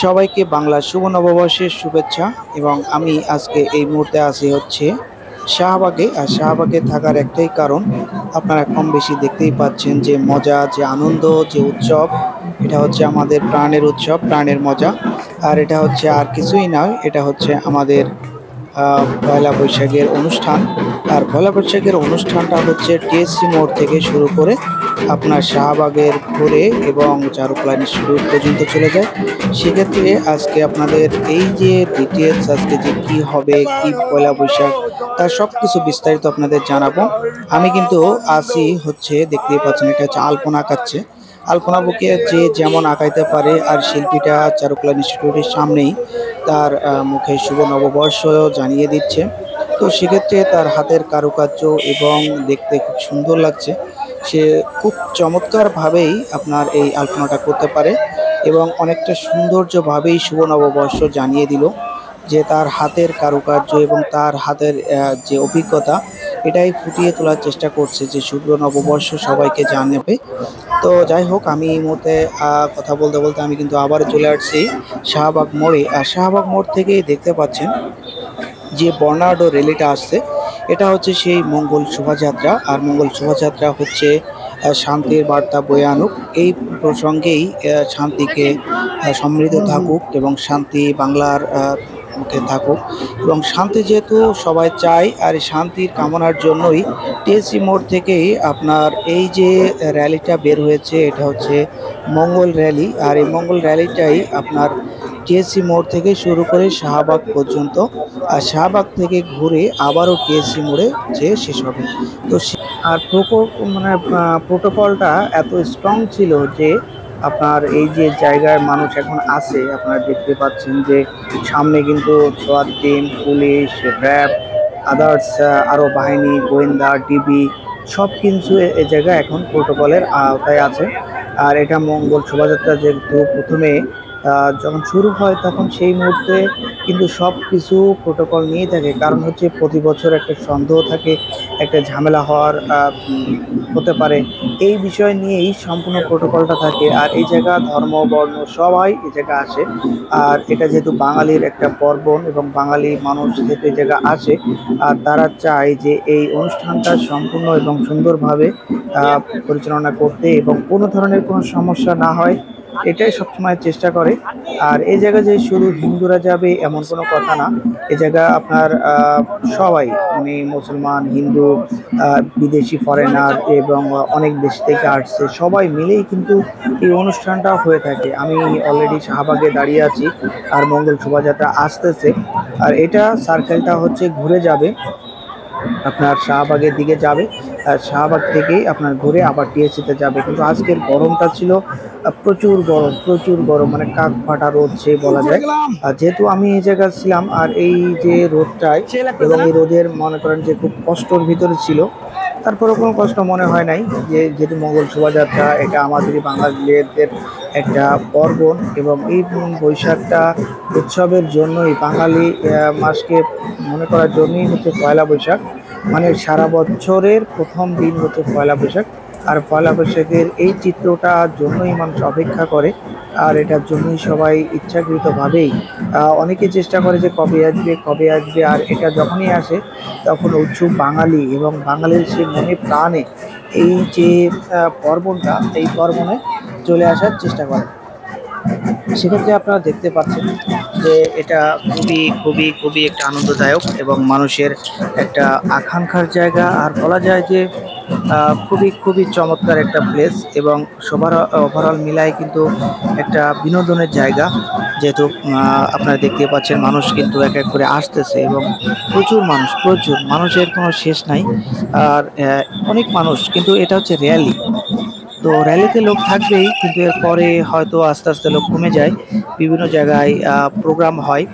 সবাইকে বাংলা শুভ নববর্ষের শুভেচ্ছা। এবং আমি আজকে এই মুহূর্তে আছি হচ্ছে শাহবাগে। আর শাহবাগে থাকার একটাই কারণ, আপনারা কম বেশি দেখতেই পাচ্ছেন যে মজা, যে আনন্দ, যে উৎসব, এটা হচ্ছে আমাদের প্রাণের উৎসব, প্রাণের মজা। আর এটা হচ্ছে আর কিছুই নয়, এটা হচ্ছে আমাদের পয়লা বৈশাখের অনুষ্ঠান। আর পয়লা বৈশাখের অনুষ্ঠানটা হচ্ছে টিএসসি মোড় থেকে শুরু করে আপনার শাহবাগের ঘুরে এবং চারুকলা ইনস্টিটিউট পর্যন্ত চলে যায়। সেক্ষেত্রে আজকে আপনাদের এই যে ডিটেলস, আজকে যে কি হবে, কি পয়লা বৈশাখ, তার সব কিছু বিস্তারিত আপনাদের জানাবো। আমি কিন্তু আসি হচ্ছে, দেখতেই পাচ্ছেন এটা হচ্ছে আলপনা আঁকাচ্ছে। আলপনা বুকে যে যেমন আঁকাইতে পারে, আর শিল্পীটা চারুকলা ইনস্টিটিউটের সামনেই তার মুখে শুভ নববর্ষ জানিয়ে দিচ্ছে। তো সেক্ষেত্রে তার হাতের কারুকার্য এবং দেখতে খুব সুন্দর লাগছে। সে খুব চমৎকারভাবেই আপনার এই আলপনাটা করতে পারে এবং অনেকটা সৌন্দর্যভাবেই শুভ নববর্ষ জানিয়ে দিল যে তার হাতের কারুকার্য এবং তার হাতের যে অভিজ্ঞতা, এটাই ফুটিয়ে তোলার চেষ্টা করছে যে শুভ নববর্ষ সবাইকে জানাবে। তো যাই হোক, আমি এই মুহূর্তে কথা বলতে বলতে আমি কিন্তু আবার চলে আসছি শাহবাগ মোড়ে। আর শাহবাগ মোড় থেকেই দেখতে পাচ্ছেন যে বর্নার্ডো র্যালিটা আসছে, এটা হচ্ছে সেই মঙ্গল শোভাযাত্রা। আর মঙ্গল শোভাযাত্রা হচ্ছে শান্তির বার্তা বয়ে আনুক, এই প্রসঙ্গেই শান্তিকে সমৃদ্ধ থাকুক এবং শান্তি বাংলার মুখে থাকুক। এবং শান্তি যেহেতু সবাই চায়, আর এই শান্তির কামনার জন্যই টিএসসি মোড় থেকেই আপনার এই যে র্যালিটা বের হয়েছে, এটা হচ্ছে মঙ্গল র্যালি। আর এই মঙ্গল র্যালিটাই আপনার টিএসসি মোড় থেকে শুরু করে শাহবাগ পর্যন্ত, আর শাহবাগ থেকে ঘুরে আবারও টিএসসি মোড়ে যেয়ে শেষ হবে। তো আর মানে প্রোটোকলটা এত স্ট্রং ছিল যে আপনার এই যে জায়গায় মানুষ এখন আছে, আপনারা দেখতে পাচ্ছেন যে সামনে কিন্তু সোয়াত টিম, পুলিশ, র্যাব, আদার্স আরও বাহিনী, গোয়েন্দা, ডিবি সব কিছু এই জায়গায় এখন প্রোটোকলের আওতায় আছে। আর এটা মঙ্গল শোভাযাত্রা যেহেতু প্রথমে যখন শুরু হয়, তখন সেই মুহূর্তে কিন্তু সব কিছু প্রোটোকল নিয়ে থাকে। কারণ হচ্ছে প্রতি বছর একটা সন্দেহ থাকে, একটা ঝামেলা হওয়ার হতে পারে, এই বিষয় নিয়েই সম্পূর্ণ প্রোটোকলটা থাকে। আর এই জায়গা ধর্ম বর্ণ সবাই এই জায়গা আসে। আর এটা যেহেতু বাঙালির একটা পার্বণ এবং বাঙালি মানুষ যেহেতু এই জায়গা আসে, আর তারা চায় যে এই অনুষ্ঠানটা সম্পূর্ণ এবং সুন্দরভাবে পরিচালনা করতে এবং কোনো ধরনের কোনো সমস্যা না হয়, এটাই সবসময় চেষ্টা করে। আর এই জায়গা যে শুধু হিন্দুরা যাবে এমন কোনো কথা না, এই জায়গা আপনার সবাই, মানে মুসলমান, হিন্দু, বিদেশি, ফরেনার এবং অনেক দেশ থেকে আসছে, সবাই মিলেই কিন্তু এই অনুষ্ঠানটা হয়ে থাকে। আমি অলরেডি শাহবাগে দাঁড়িয়ে আছি, আর মঙ্গল শোভাযাত্রা আসতেছে। আর এটা সার্কেলটা হচ্ছে ঘুরে যাবে, আপনার শাহবাগের দিকে যাবে। আর শাহবাগ থেকেই আপনার ঘুরে আবার টিএসসিতে যাবে। কিন্তু আজকের গরমটা ছিল প্রচুর গরম, প্রচুর গরম, মানে কাক ফাটা রোদ সে বলা যায়। আর যেহেতু আমি এই জায়গায় ছিলাম, আর এই যে রোদটায় এবং এই রোদের মনে করেন যে খুব কষ্টর ভিতরে ছিল, তারপরেও কোনো কষ্ট মনে হয় নাই। যেহেতু মঙ্গল শোভাযাত্রা, এটা আমাদেরই বাঙালিদের একটা পার্বণ এবং এই বৈশাখটা উৎসবের জন্যই, বাঙালি মাসকে মনে করার জন্যই হচ্ছে পয়লা বৈশাখ। মানে সারা বছরের প্রথম দিন হচ্ছে পয়লা বৈশাখ। আর পয়লা বৈশাখের এই চিত্রটার জন্যই মানুষ অপেক্ষা করে। আর এটার জন্যই সবাই ইচ্ছাকৃতভাবেই অনেকে চেষ্টা করে যে কবে আসবে, কবে আসবে। আর এটা যখনই আসে তখন উৎসুক বাঙালি এবং বাঙালির সে মনে প্রাণে এই যে পার্বণটা, এই পার্বণে চলে আসার চেষ্টা করে। সেক্ষেত্রে আপনারা দেখতে পাচ্ছেন যে এটা খুবই খুবই খুবই একটা আনন্দদায়ক এবং মানুষের একটা আকাঙ্ক্ষার জায়গা। আর বলা যায় যে খুবই খুবই চমৎকার একটা প্লেস এবং সবার ওভারঅল মিলায় কিন্তু একটা বিনোদনের জায়গা। যেহেতু আপনারা দেখতে পাচ্ছেন মানুষ কিন্তু এক এক করে আসতেছে এবং প্রচুর মানুষ, প্রচুর মানুষের কোনো শেষ নাই। আর অনেক মানুষ, কিন্তু এটা হচ্ছে র্যালি। তো র্যালিতে লোক থাকবেই, কিন্তু এরপরে হয়তো আস্তে আস্তে লোক কমে যায়। বিভিন্ন জায়গায় প্রোগ্রাম হয়,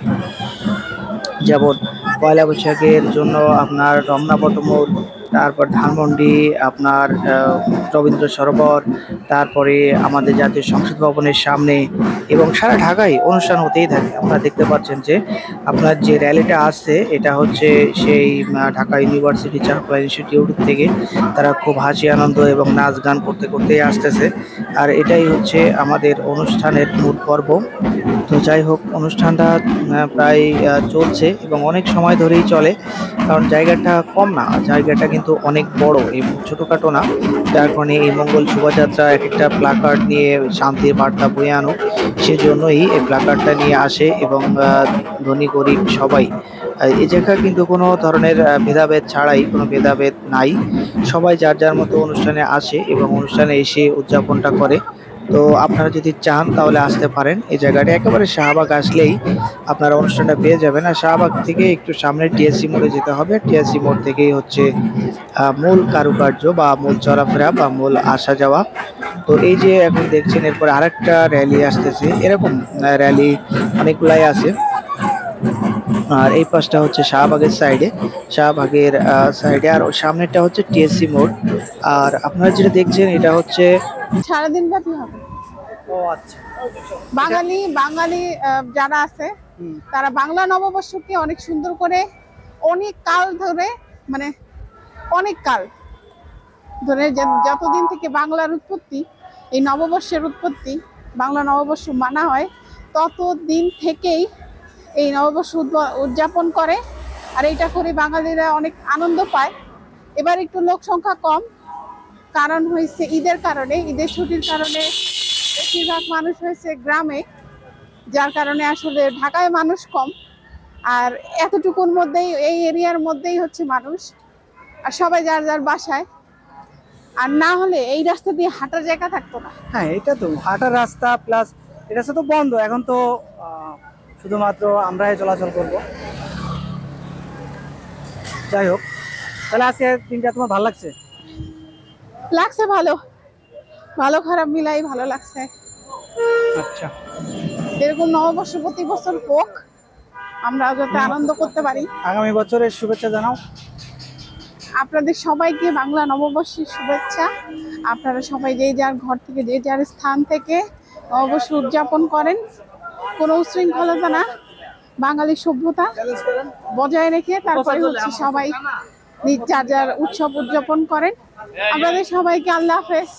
যেমন পয়লা বৈশাখের জন্য আপনার রমনা বটমূল, তারপর ধানমন্ডি, আপনার রবীন্দ্র সরোবর, তারপরে আমাদের জাতীয় সংসদ ভবনের সামনে এবং সারা ঢাকায় অনুষ্ঠান হতেই থাকে। আপনারা দেখতে পাচ্ছেন যে আপনার যে র্যালিটা আসছে এটা হচ্ছে সেই ঢাকা ইউনিভার্সিটি চারুকলা ইনস্টিটিউট থেকে। তারা খুব হাসি আনন্দ এবং নাচ গান করতে করতেই আসতেছে। আর এটাই হচ্ছে আমাদের অনুষ্ঠানের মূল পর্ব। তো যাই হোক, অনুষ্ঠানটা প্রায় চলছে এবং অনেক সময় ধরেই চলে, কারণ জায়গাটা কম না, জায়গাটা কিন্তু অনেক বড় এবং ছোটখাটো না। যার কারণে এই মঙ্গল শোভাযাত্রা এক একটা প্ল্যাকার্ড নিয়ে শান্তির বার্তা বয়ে আনুক, সেজন্যই এই প্ল্যাকার্ডটা নিয়ে আসে এবং ধনী গরিব সবাই এই জায়গায় কিন্তু কোনো ধরনের ভেদাভেদ ছাড়াই, কোনো ভেদাভেদ নাই, সবাই যার যার মতো অনুষ্ঠানে আসে এবং অনুষ্ঠানে এসে উদযাপনটা করে। তো আপনারা যদি চান তাহলে আসতে পারেন। এই জায়গাটা একেবারে শাহবাগ আসলেই আপনারা অনুষ্ঠানটা পেয়ে যাবেন। আর শাহবাগ থেকে একটু সামনে টিএসসি মোড়ে যেতে হবে। টিএসসি মোড় থেকেই হচ্ছে মূল কারুকার্য বা মূল চলাফেরা বা মূল আসা যাওয়া। তো এই যে এখন দেখছেন, এরপরে আরেকটা র্যালি আসতেছে, এরকম র্যালি অনেকগুলাই আছে। আর এই পাশটা হচ্ছে শাহবাগের সাইডে, শাহবাগের সাইডে, আর ওর সামনেটা হচ্ছে টিএসসি মোড়। আর আপনারা যেটা দেখছেন এটা হচ্ছে সারাদিন ব্যাপী হবে। ও আচ্ছা। বাঙালি বাঙালি যারা আছে তারা বাংলা নববর্ষকে অনেক সুন্দর করে অনেক কাল ধরে, মানে অনেক কাল ধরে, যতদিন থেকে বাংলার উৎপত্তি, এই নববর্ষের উৎপত্তি, বাংলা নববর্ষ মানা হয়, ততদিন থেকেই এই নববর্ষ উদযাপন করে। আর এইটা করে বাঙালিরা অনেক আনন্দ পায়। এবার একটু লোক সংখ্যা কম, কারণ হয়েছে ঈদের কারণে, ঈদের ছুটির কারণে বেশিরভাগ মানুষ হয়েছে গ্রামে, যার কারণে আসলে ঢাকায় মানুষ কম। আর এতটুকুর মধ্যেই, এই এরিয়ার মধ্যেই হচ্ছে মানুষ, আর সবাই যার যার বাসায়। আর না হলে এই রাস্তা দিয়ে হাঁটার জায়গা থাকতো না। হ্যাঁ, এটা তো হাঁটার রাস্তা, প্লাস এটা তো বন্ধ এখন, তো শুধুমাত্র আমরাই চলাচল করব। যাই হোক, তাহলে আজকে দিনটা তোমার ভালো লাগছে? লাগছে, ভালো, ভালো খারাপ মিলাই ভালো লাগছে। আচ্ছা, এরকম নববর্ষ প্রতি বছর হোক, আমরা যাতে আনন্দ করতে পারি। আগামী বছরের শুভেচ্ছা জানাও। আপনাদের সবাইকে বাংলা নববর্ষের শুভেচ্ছা। আপনারা সবাই যে যার ঘর থেকে, যে যার স্থান থেকে নববর্ষ উদযাপন করেন, কোনো উশৃঙ্খলতা না, বাঙালি সভ্যতা বজায় রেখে তারপরে হচ্ছে সবাই যার যার উৎসব উদযাপন করেন। আপনাদের সবাইকে আল্লাহ হাফেজ।